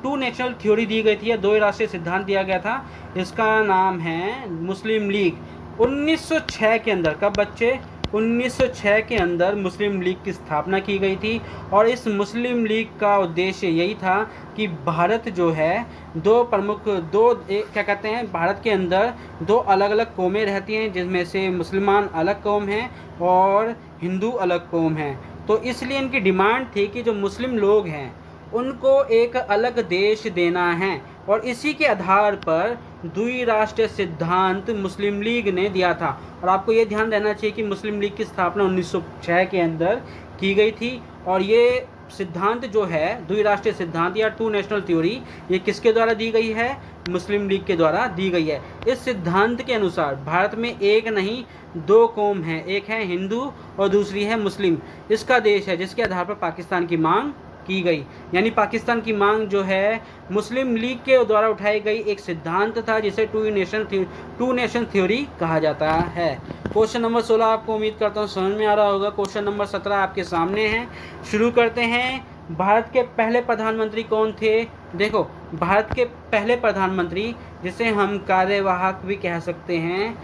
टू नेशनल थ्योरी दी गई थी या दो राष्ट्रीय सिद्धांत दिया गया था? इसका नाम है मुस्लिम लीग। 1906 के अंदर, कब बच्चे? 1906 के अंदर मुस्लिम लीग की स्थापना की गई थी, और इस मुस्लिम लीग का उद्देश्य यही था कि भारत जो है क्या कहते हैं, भारत के अंदर दो अलग अलग कौमें रहती हैं, जिसमें से मुसलमान अलग कौम हैं और हिंदू अलग कौम हैं। तो इसलिए इनकी डिमांड थी कि जो मुस्लिम लोग हैं उनको एक अलग देश देना है, और इसी के आधार पर द्विराष्ट्रीय सिद्धांत मुस्लिम लीग ने दिया था। और आपको ये ध्यान रहना चाहिए कि मुस्लिम लीग की स्थापना 1906 के अंदर की गई थी, और ये सिद्धांत जो है द्विराष्ट्रीय सिद्धांत या टू नेशनल थ्योरी, ये किसके द्वारा दी गई है? मुस्लिम लीग के द्वारा दी गई है। इस सिद्धांत के अनुसार भारत में एक नहीं दो कौम हैं, एक है हिंदू और दूसरी है मुस्लिम। इसका देश है, जिसके आधार पर पाकिस्तान की मांग की गई। यानी पाकिस्तान की मांग जो है मुस्लिम लीग के द्वारा उठाई गई एक सिद्धांत था, जिसे टू नेशन थ्योरी कहा जाता है। क्वेश्चन नंबर 16 आपको उम्मीद करता हूँ समझ में आ रहा होगा। क्वेश्चन नंबर 17 आपके सामने है। शुरू करते हैं। भारत के पहले प्रधानमंत्री कौन थे? देखो, भारत के पहले प्रधानमंत्री, जिसे हम कार्यवाहक भी कह सकते हैं,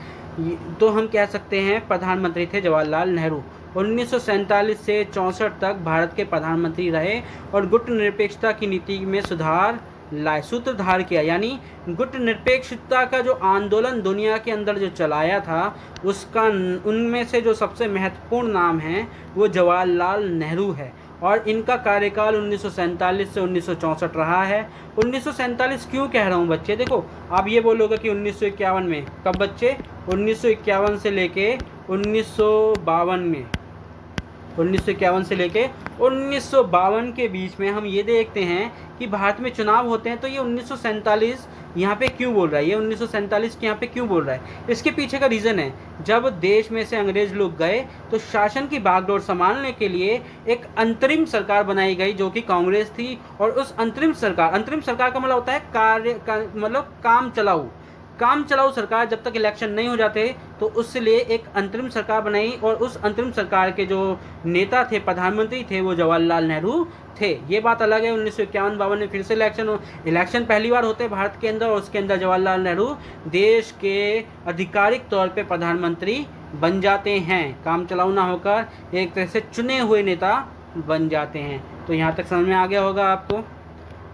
तो हम कह सकते हैं प्रधानमंत्री थे जवाहरलाल नेहरू। 1947 से 64 तक भारत के प्रधानमंत्री रहे और गुट निरपेक्षता की नीति में सुधार लाए, सूत्रधार किया। यानी गुट निरपेक्षता का जो आंदोलन दुनिया के अंदर जो चलाया था, उसका उनमें से जो सबसे महत्वपूर्ण नाम है वो जवाहरलाल नेहरू है, और इनका कार्यकाल 1947 से 1964 रहा है। 1947 क्यों कह रहा हूँ बच्चे? देखो, आप ये बोलोगे कि 1951 में, कब बच्चे? 1951 से लेके 1952 में, 1951 से लेके 1952 के बीच में हम ये देखते हैं कि भारत में चुनाव होते हैं। तो ये 1947 यहाँ पे क्यों बोल रहा है? ये 1947 के यहाँ पे क्यों बोल रहा है? इसके पीछे का रीज़न है, जब देश में से अंग्रेज लोग गए तो शासन की बागडोर संभालने के लिए एक अंतरिम सरकार बनाई गई, जो कि कांग्रेस थी। और उस अंतरिम सरकार का मतलब होता है मतलब काम चलाऊ सरकार। जब तक इलेक्शन नहीं हो जाते तो उससे लिए एक अंतरिम सरकार बनाई, और उस अंतरिम सरकार के जो नेता थे, प्रधानमंत्री थे, वो जवाहरलाल नेहरू थे। ये बात अलग है। 1951-52 में फिर से इलेक्शन पहली बार होते हैं भारत के अंदर, और उसके अंदर जवाहरलाल नेहरू देश के आधिकारिक तौर पे प्रधानमंत्री बन जाते हैं। काम चलाऊ ना होकर एक तरह से चुने हुए नेता बन जाते हैं। तो यहाँ तक समझ में आ गया होगा आपको।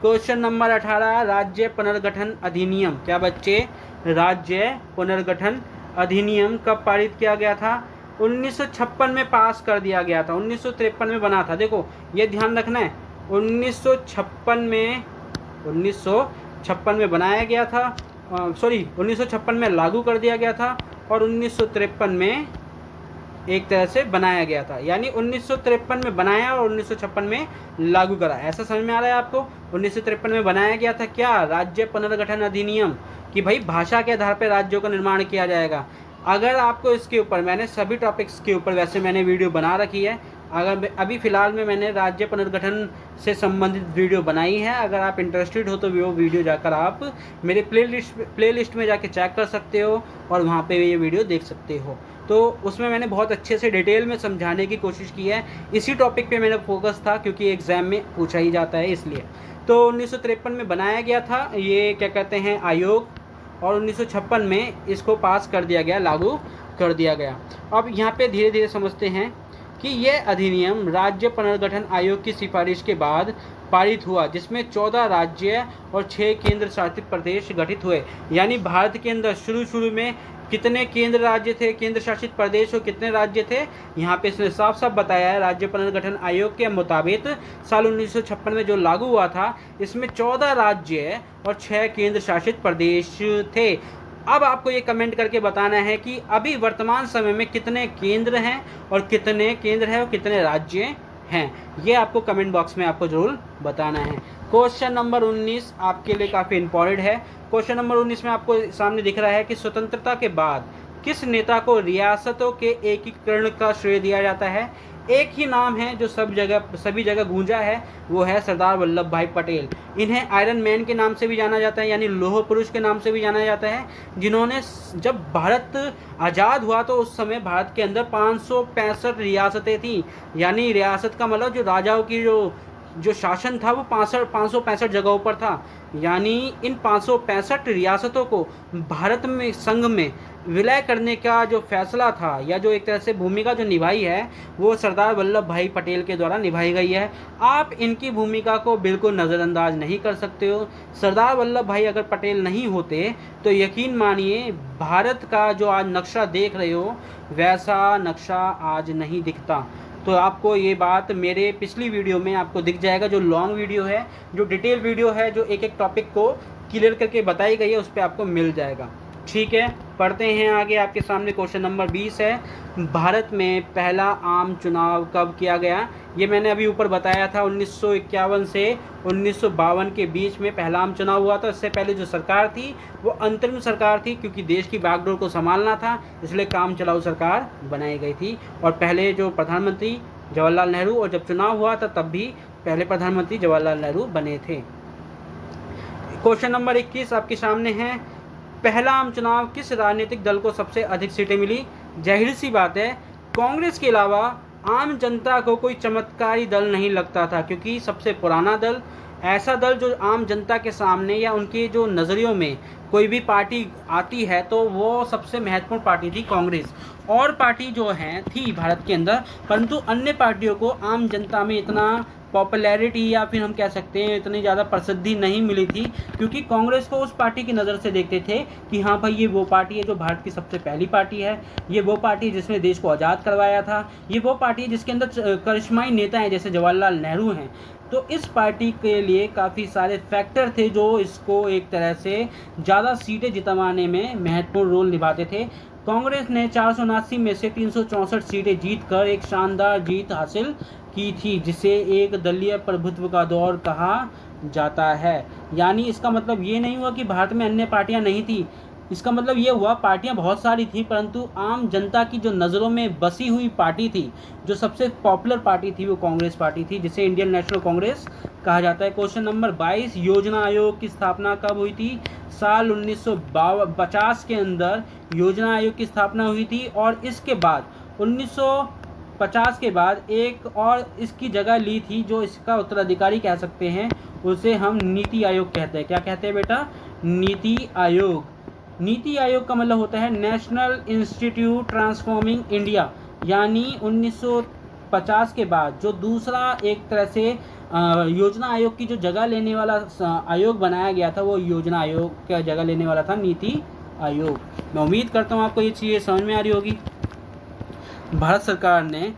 क्वेश्चन नंबर 18, राज्य पुनर्गठन अधिनियम। क्या बच्चे? राज्य पुनर्गठन अधिनियम कब पारित किया गया था? 1956 में पास कर दिया गया था। 1953 में बना था। देखो, ये ध्यान रखना है, 1956 में बनाया गया था, 1956 में लागू कर दिया गया था, और 1953 में एक तरह से बनाया गया था। यानी 1953 में बनाया और 1956 में लागू करा। ऐसा समझ में आ रहा है आपको? 1953 में बनाया गया था क्या? राज्य पुनर्गठन अधिनियम, कि भाई भाषा के आधार पर राज्यों का निर्माण किया जाएगा। अगर आपको इसके ऊपर, मैंने सभी टॉपिक्स के ऊपर वैसे मैंने वीडियो बना रखी है। अगर अभी फ़िलहाल में मैंने राज्य पुनर्गठन से संबंधित वीडियो बनाई है। अगर आप इंटरेस्टेड हो तो वो वीडियो जाकर आप मेरे प्लेलिस्ट में जाके चेक कर सकते हो, और वहाँ पे ये वीडियो देख सकते हो। तो उसमें मैंने बहुत अच्छे से डिटेल में समझाने की कोशिश की है। इसी टॉपिक पे मेरा फोकस था, क्योंकि एग्ज़ाम में पूछा ही जाता है, इसलिए। तो 1953 में बनाया गया था ये क्या कहते हैं आयोग, और 1956 में इसको पास कर दिया गया, लागू कर दिया गया। अब यहाँ पे धीरे धीरे समझते हैं कि यह अधिनियम राज्य पुनर्गठन आयोग की सिफारिश के बाद पारित हुआ, जिसमें 14 राज्य और 6 केंद्र शासित प्रदेश गठित हुए। यानी भारत के अंदर शुरू में कितने केंद्र राज्य थे, केंद्र शासित प्रदेश और कितने राज्य थे? यहाँ पे इसने साफ साफ बताया है। राज्य पुनर्गठन आयोग के मुताबिक साल 1956 में जो लागू हुआ था, इसमें 14 राज्य और 6 केंद्र शासित प्रदेश थे। अब आपको ये कमेंट करके बताना है कि अभी वर्तमान समय में कितने केंद्र हैं और कितने राज्य हैं। ये आपको कमेंट बॉक्स में आपको जरूर बताना है। क्वेश्चन नंबर 19 आपके लिए काफ़ी इंपॉर्टेंट है। क्वेश्चन नंबर 19 में आपको सामने दिख रहा है कि स्वतंत्रता के बाद किस नेता को रियासतों के एकीकरण का श्रेय दिया जाता है? एक ही नाम है जो सभी जगह गूंजा है, वो है सरदार वल्लभ भाई पटेल। इन्हें आयरन मैन के नाम से भी जाना जाता है, यानी लौह पुरुष के नाम से भी जाना जाता है, जिन्होंने जब भारत आज़ाद हुआ तो उस समय भारत के अंदर 565 रियासतें थीं। यानी रियासत का मतलब जो राजाओं की जो शासन था वो 565 जगहों पर था। यानी इन 565 रियासतों को भारत में संघ में विलय करने का जो फैसला था, या जो एक तरह से भूमिका जो निभाई है, वो सरदार वल्लभ भाई पटेल के द्वारा निभाई गई है। आप इनकी भूमिका को बिल्कुल नज़रअंदाज नहीं कर सकते हो। सरदार वल्लभ भाई अगर पटेल नहीं होते तो यकीन मानिए भारत का जो आज नक्शा देख रहे हो वैसा नक्शा आज नहीं दिखता। तो आपको ये बात मेरे पिछली वीडियो में आपको दिख जाएगा, जो लॉन्ग वीडियो है, जो डिटेल वीडियो है, जो एक एक टॉपिक को क्लियर करके बताई गई है, उस पर आपको मिल जाएगा। ठीक है, पढ़ते हैं आगे। आपके सामने क्वेश्चन नंबर 20 है, भारत में पहला आम चुनाव कब किया गया? ये मैंने अभी ऊपर बताया था, 1951 से 1952 के बीच में पहला आम चुनाव हुआ था। इससे पहले जो सरकार थी वो अंतरिम सरकार थी, क्योंकि देश की बागडोर को संभालना था, इसलिए काम चलाऊ सरकार बनाई गई थी। और पहले जो प्रधानमंत्री जवाहरलाल नेहरू, और जब चुनाव हुआ था तब भी पहले प्रधानमंत्री जवाहरलाल नेहरू बने थे। क्वेश्चन नंबर 21 आपके सामने है, पहला आम चुनाव किस राजनीतिक दल को सबसे अधिक सीटें मिली? जाहिर सी बात है, कांग्रेस के अलावा आम जनता को कोई चमत्कारी दल नहीं लगता था, क्योंकि सबसे पुराना दल, ऐसा दल जो आम जनता के सामने या उनके जो नज़रियों में कोई भी पार्टी आती है तो वो सबसे महत्वपूर्ण पार्टी थी कांग्रेस। और पार्टी जो है थी भारत के अंदर, परंतु अन्य पार्टियों को आम जनता में इतना पॉपुलैरिटी या फिर हम कह सकते हैं इतनी ज़्यादा प्रसिद्धि नहीं मिली थी, क्योंकि कांग्रेस को उस पार्टी की नज़र से देखते थे कि हाँ भाई ये वो पार्टी है जो भारत की सबसे पहली पार्टी है, ये वो पार्टी है जिसने देश को आज़ाद करवाया था, ये वो पार्टी है जिसके अंदर करिश्माई नेता हैं जैसे जवाहरलाल नेहरू हैं। तो इस पार्टी के लिए काफ़ी सारे फैक्टर थे जो इसको एक तरह से ज़्यादा सीटें जितवाने में महत्वपूर्ण रोल निभाते थे। कांग्रेस ने 479 में से 364 सीटें जीतकर एक शानदार जीत हासिल की थी, जिसे एक दलीय प्रभुत्व का दौर कहा जाता है। यानी इसका मतलब ये नहीं हुआ कि भारत में अन्य पार्टियां नहीं थी, इसका मतलब ये हुआ पार्टियां बहुत सारी थी, परंतु आम जनता की जो नज़रों में बसी हुई पार्टी थी, जो सबसे पॉपुलर पार्टी थी, वो कांग्रेस पार्टी थी, जिसे इंडियन नेशनल कांग्रेस कहा जाता है। क्वेश्चन नंबर 22, योजना आयोग की स्थापना कब हुई थी? साल 1950 के अंदर योजना आयोग की स्थापना हुई थी, और इसके बाद 1950 के बाद एक और इसकी जगह ली थी, जो इसका उत्तराधिकारी कह सकते हैं, उसे हम नीति आयोग कहते हैं। क्या कहते हैं बेटा? नीति आयोग। नीति आयोग का मतलब होता है नेशनल इंस्टीट्यूट ट्रांसफॉर्मिंग इंडिया। यानी 1950 के बाद जो दूसरा एक तरह से योजना आयोग की जो जगह लेने वाला आयोग बनाया गया था, वो योजना आयोग का जगह लेने वाला था नीति आयोग। मैं उम्मीद करता हूँ आपको ये चीज़ें समझ में आ रही होगी। भारत सरकार ने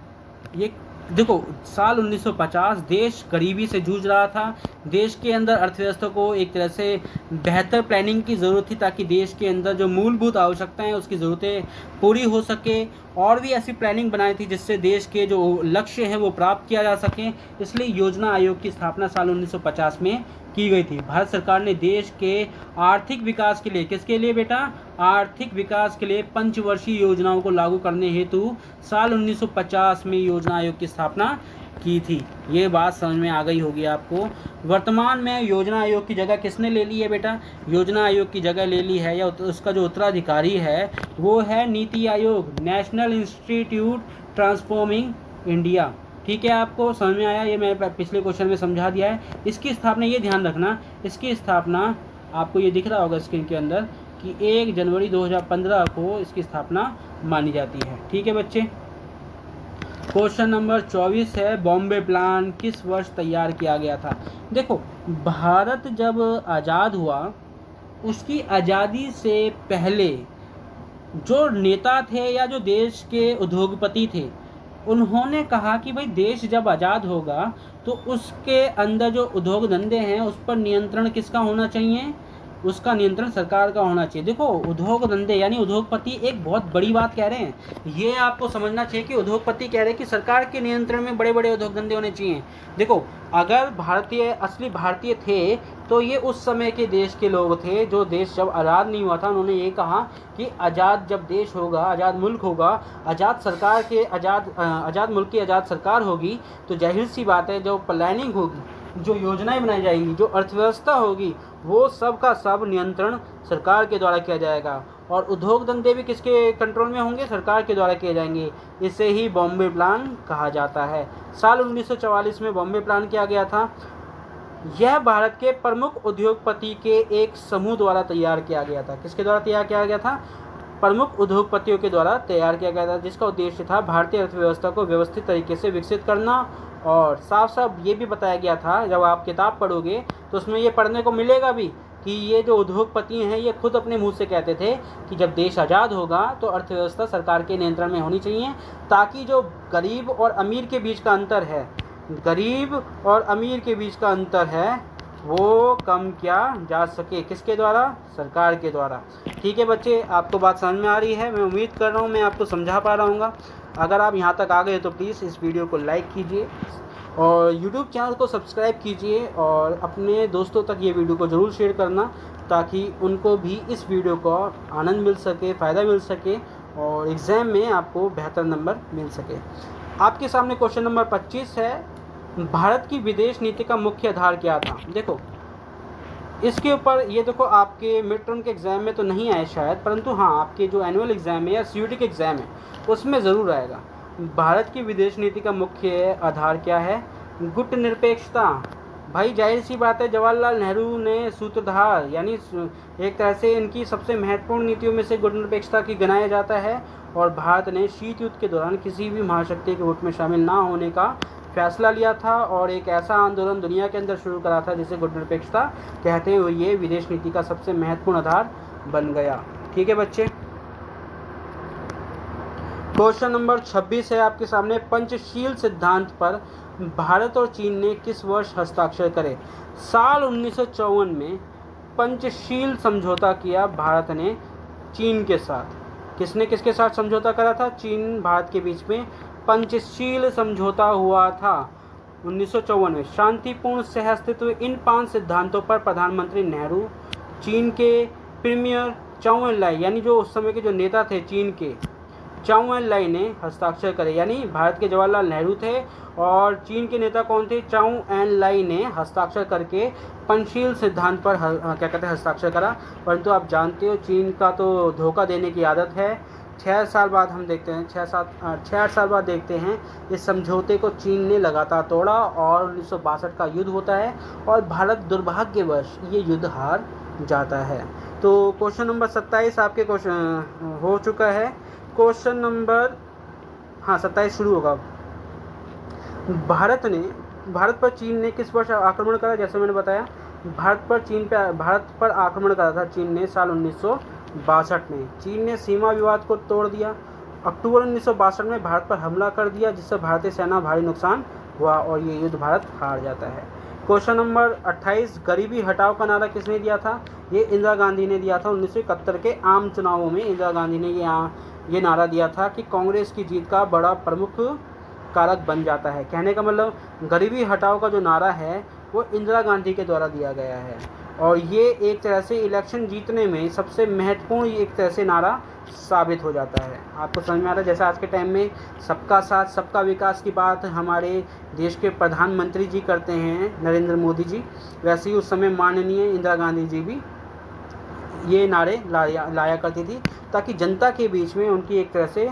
ये देखो, साल 1950 देश गरीबी से जूझ रहा था, देश के अंदर अर्थव्यवस्था को एक तरह से बेहतर प्लानिंग की ज़रूरत थी, ताकि देश के अंदर जो मूलभूत आवश्यकताएं उसकी ज़रूरतें पूरी हो सके, और भी ऐसी प्लानिंग बनाई थी जिससे देश के जो लक्ष्य हैं वो प्राप्त किया जा सके। इसलिए योजना आयोग की स्थापना साल 1950 में की गई थी। भारत सरकार ने देश के आर्थिक विकास के लिए, किसके लिए बेटा? आर्थिक विकास के लिए पंचवर्षीय योजनाओं को लागू करने हेतु साल 1950 में योजना आयोग की स्थापना की थी। ये बात समझ में आ गई होगी आपको। वर्तमान में योजना आयोग की जगह किसने ले ली है बेटा? योजना आयोग की जगह ले ली है, या उसका जो उत्तराधिकारी है वो है NITI Aayog, national institute transforming India. ठीक है, आपको समझ में आया? ये मैं पिछले क्वेश्चन में समझा दिया है। इसकी स्थापना, ये ध्यान रखना, इसकी स्थापना आपको ये दिख रहा होगा स्क्रीन के अंदर कि 1 जनवरी 2015 को इसकी स्थापना मानी जाती है। ठीक है बच्चे। क्वेश्चन नंबर 24 है, बॉम्बे प्लान किस वर्ष तैयार किया गया था? देखो, भारत जब आज़ाद हुआ, उसकी आज़ादी से पहले जो नेता थे या जो देश के उद्योगपति थे, उन्होंने कहा कि भाई देश जब आज़ाद होगा तो उसके अंदर जो उद्योग धंधे हैं उस पर नियंत्रण किसका होना चाहिए? उसका नियंत्रण सरकार का होना चाहिए। देखो उद्योग धंधे यानी उद्योगपति एक बहुत बड़ी बात कह रहे हैं, ये आपको समझना चाहिए कि उद्योगपति कह रहे हैं कि सरकार के नियंत्रण में बड़े बड़े उद्योग धंधे होने चाहिए। देखो अगर असली भारतीय थे तो ये उस समय के देश के लोग थे, जो देश जब आज़ाद नहीं हुआ था उन्होंने ये कहा कि आज़ाद जब देश होगा, आज़ाद मुल्क होगा, आज़ाद मुल्क की आज़ाद सरकार होगी, तो जाहिर सी बात है जो प्लानिंग होगी, जो योजनाएं बनाई जाएंगी, जो अर्थव्यवस्था होगी, वो सब का सब नियंत्रण सरकार के द्वारा किया जाएगा। और उद्योग धंधे भी किसके कंट्रोल में होंगे? सरकार के द्वारा किए जाएंगे। इसे ही बॉम्बे प्लान कहा जाता है। साल 1944 में बॉम्बे प्लान किया गया था। यह भारत के प्रमुख उद्योगपति के एक समूह द्वारा तैयार किया गया था। किसके द्वारा तैयार किया गया था? प्रमुख उद्योगपतियों के द्वारा तैयार किया गया था, जिसका उद्देश्य था भारतीय अर्थव्यवस्था को व्यवस्थित तरीके से विकसित करना। और साफ साफ ये भी बताया गया था, जब आप किताब पढ़ोगे तो उसमें ये पढ़ने को मिलेगा भी कि ये जो उद्योगपति हैं ये खुद अपने मुंह से कहते थे कि जब देश आज़ाद होगा तो अर्थव्यवस्था सरकार के नियंत्रण में होनी चाहिए, ताकि जो गरीब और अमीर के बीच का अंतर है, वो कम किया जा सके। किसके द्वारा? सरकार के द्वारा। ठीक है बच्चे, आपको बात समझ में आ रही है? मैं उम्मीद कर रहा हूँ मैं आपको समझा पा रहा हूँ। अगर आप यहाँ तक आ गए तो प्लीज़ इस वीडियो को लाइक कीजिए और YouTube चैनल को सब्सक्राइब कीजिए और अपने दोस्तों तक ये वीडियो को ज़रूर शेयर करना, ताकि उनको भी इस वीडियो का आनंद मिल सके, फ़ायदा मिल सके और एग्ज़ाम में आपको बेहतर नंबर मिल सके। आपके सामने क्वेश्चन नंबर 25 है, भारत की विदेश नीति का मुख्य आधार क्या था? देखो इसके ऊपर ये देखो आपके मिड टर्म के एग्ज़ाम में तो नहीं आए शायद, परंतु हाँ आपके जो एनुअल एग्ज़ाम है या CUET के एग्ज़ाम है उसमें ज़रूर आएगा। भारत की विदेश नीति का मुख्य आधार क्या है? गुटनिरपेक्षता। भाई जाहिर सी बात है, जवाहरलाल नेहरू ने सूत्रधार यानी एक तरह से इनकी सबसे महत्वपूर्ण नीतियों में से गुटनिरपेक्षता की गिनाया जाता है। और भारत ने शीत युद्ध के दौरान किसी भी महाशक्ति के गुट में शामिल ना होने का फैसला लिया था और एक ऐसा आंदोलन दुनिया के अंदर शुरू करा था जिसे गुटनिरपेक्षता कहते हुए ये विदेश नीति का सबसे महत्वपूर्ण आधार बन गया। ठीक है बच्चे, क्वेश्चन नंबर 26 है आपके सामने, पंचशील सिद्धांत पर भारत और चीन ने किस वर्ष हस्ताक्षर करे? साल 1954 में पंचशील समझौता किया भारत ने चीन के साथ। किसने किसके साथ समझौता करा था? चीन भारत के बीच में पंचशील समझौता हुआ था 1954 में। शांतिपूर्ण सहअस्तित्व, इन 5 सिद्धांतों पर प्रधानमंत्री नेहरू, चीन के प्रीमियर चाउ एन लाई यानी जो उस समय के जो नेता थे चीन के, चाउ एन लाई ने हस्ताक्षर करे। यानी भारत के जवाहरलाल नेहरू थे और चीन के नेता कौन थे? चाउ एन लाई ने हस्ताक्षर करके पंचशील सिद्धांत पर हस्ताक्षर करा। परंतु आप जानते हो चीन का तो धोखा देने की आदत है। 6 साल बाद हम देखते हैं 6-8 साल बाद देखते हैं इस समझौते को चीन ने लगातार तोड़ा और 1962 का युद्ध होता है और भारत दुर्भाग्यवश ये युद्ध हार जाता है। तो क्वेश्चन नंबर 27 आपके क्वेश्चन हो चुका है। क्वेश्चन नंबर 27 शुरू होगा। भारत पर चीन ने किस वर्ष आक्रमण करा? जैसे मैंने बताया भारत पर आक्रमण करा था चीन ने साल 1962 में। चीन ने सीमा विवाद को तोड़ दिया। अक्टूबर 1962 में भारत पर हमला कर दिया, जिससे भारतीय सेना भारी नुकसान हुआ और ये युद्ध भारत हार जाता है। क्वेश्चन नंबर 28, गरीबी हटाओ का नारा किसने दिया था? ये इंदिरा गांधी ने दिया था। 1971 के आम चुनावों में इंदिरा गांधी ने ये नारा दिया था कि कांग्रेस की जीत का बड़ा प्रमुख कारक बन जाता है। कहने का मतलब गरीबी हटाओ का जो नारा है वो इंदिरा गांधी के द्वारा दिया गया है और ये एक तरह से इलेक्शन जीतने में सबसे महत्वपूर्ण एक तरह से नारा साबित हो जाता है। आपको समझ में आ रहा है? जैसे आज के टाइम में सबका साथ सबका विकास की बात हमारे देश के प्रधानमंत्री जी करते हैं, नरेंद्र मोदी जी, वैसे ही उस समय माननीय इंदिरा गांधी जी भी ये नारे लाया करती थी, ताकि जनता के बीच में उनकी एक तरह से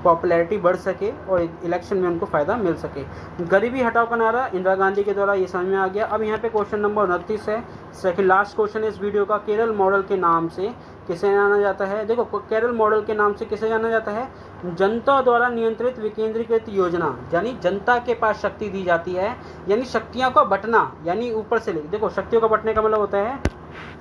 पॉपुलैरिटी बढ़ सके और इलेक्शन में उनको फ़ायदा मिल सके। गरीबी हटाओ का नारा इंदिरा गांधी के द्वारा ये समझ में आ गया। अब यहाँ पे क्वेश्चन नंबर 29 है, सेकंड लास्ट क्वेश्चन इस वीडियो का। केरल मॉडल के नाम से किसे जाना जाता है? देखो केरल मॉडल के नाम से किसे जाना जाता है? जनता द्वारा नियंत्रित विकेंद्रीकृत योजना, यानी जनता के पास शक्ति दी जाती है, यानी शक्तियों का बंटना, यानी ऊपर से ले। देखो शक्तियों का बंटने का मतलब होता है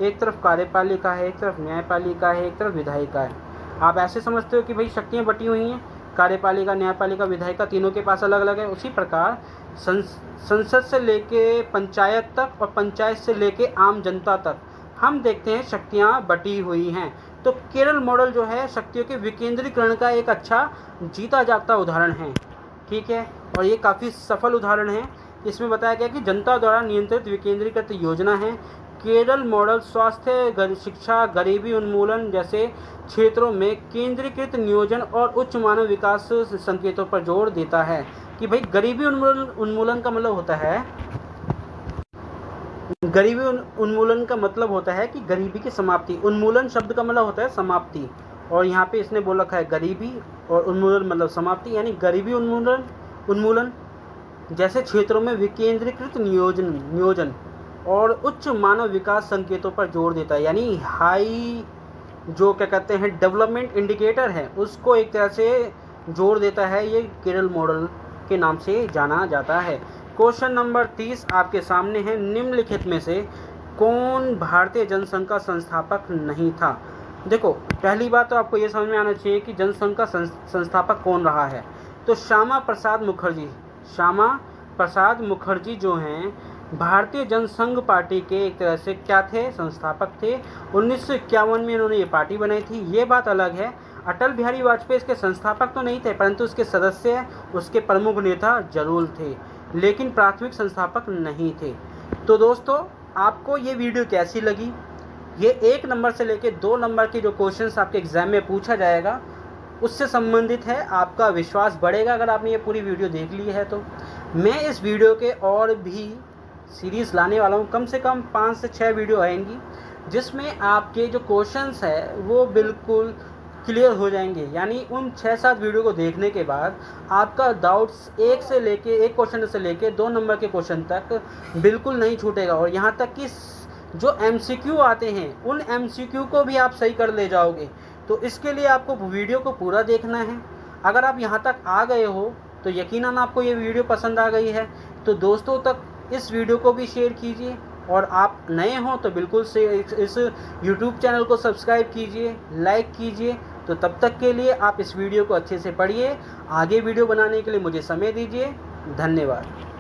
एक तरफ कार्यपालिका है, एक तरफ न्यायपालिका है, एक तरफ विधायिका है। आप ऐसे समझते हो कि भाई शक्तियाँ बटी हुई हैं, कार्यपालिका, न्यायपालिका, विधायिका, तीनों के पास अलग अलग है। उसी प्रकार संसद से लेके पंचायत तक और पंचायत से लेके आम जनता तक हम देखते हैं शक्तियाँ बटी हुई हैं। तो केरल मॉडल जो है शक्तियों के विकेंद्रीकरण का एक अच्छा जीता जागता उदाहरण है, ठीक है, और ये काफ़ी सफल उदाहरण है। इसमें बताया गया कि जनता द्वारा नियंत्रित विकेंद्रीकृत योजना है। केरल मॉडल स्वास्थ्य, शिक्षा, गरीबी उन्मूलन जैसे क्षेत्रों में केंद्रीकृत नियोजन और उच्च मानव विकास संकेतों पर जोर देता है कि भाई गरीबी उन्मूलन का मतलब होता है, गरीबी उन्मूलन का मतलब होता है कि गरीबी की समाप्ति। उन्मूलन शब्द का मतलब होता है समाप्ति, और यहाँ पे इसने बोल रखा है गरीबी और उन्मूलन मतलब समाप्ति, यानी गरीबी उन्मूलन जैसे क्षेत्रों में विकेंद्रीकृत नियोजन और उच्च मानव विकास संकेतों पर जोर देता है, यानी हाई जो क्या कहते हैं डेवलपमेंट इंडिकेटर है उसको एक तरह से जोर देता है। ये केरल मॉडल के नाम से जाना जाता है। क्वेश्चन नंबर 30 आपके सामने है, निम्नलिखित में से कौन भारतीय जनसंघ का संस्थापक नहीं था। देखो पहली बात तो आपको ये समझ में आना चाहिए कि जनसंघ का संस्थापक कौन रहा है। तो श्यामा प्रसाद मुखर्जी जो हैं भारतीय जनसंघ पार्टी के एक तरह से क्या थे, संस्थापक थे। 1951 में इन्होंने ये पार्टी बनाई थी, ये बात अलग है। अटल बिहारी वाजपेयी इसके संस्थापक तो नहीं थे, परंतु उसके सदस्य, उसके प्रमुख नेता जरूर थे, लेकिन प्राथमिक संस्थापक नहीं थे। तो दोस्तों आपको ये वीडियो कैसी लगी? ये 1 नंबर से लेकर 2 नंबर के जो क्वेश्चंस आपके एग्जाम में पूछा जाएगा उससे संबंधित है। आपका विश्वास बढ़ेगा अगर आपने ये पूरी वीडियो देख ली है। तो मैं इस वीडियो के और भी सीरीज़ लाने वाला हूँ, कम से कम 5 से 6 वीडियो आएंगी जिसमें आपके जो क्वेश्चंस है वो बिल्कुल क्लियर हो जाएंगे। यानी उन 6-7 वीडियो को देखने के बाद आपका डाउट्स एक क्वेश्चन से लेके 2 नंबर के क्वेश्चन तक बिल्कुल नहीं छूटेगा, और यहाँ तक कि जो MCQ आते हैं उन MCQ को भी आप सही कर ले जाओगे। तो इसके लिए आपको वीडियो को पूरा देखना है। अगर आप यहाँ तक आ गए हो तो यकीनन आपको ये वीडियो पसंद आ गई है। तो दोस्तों तक इस वीडियो को भी शेयर कीजिए, और आप नए हो तो बिल्कुल से इस YouTube चैनल को सब्सक्राइब कीजिए, लाइक कीजिए। तो तब तक के लिए आप इस वीडियो को अच्छे से पढ़िए, आगे वीडियो बनाने के लिए मुझे समय दीजिए। धन्यवाद।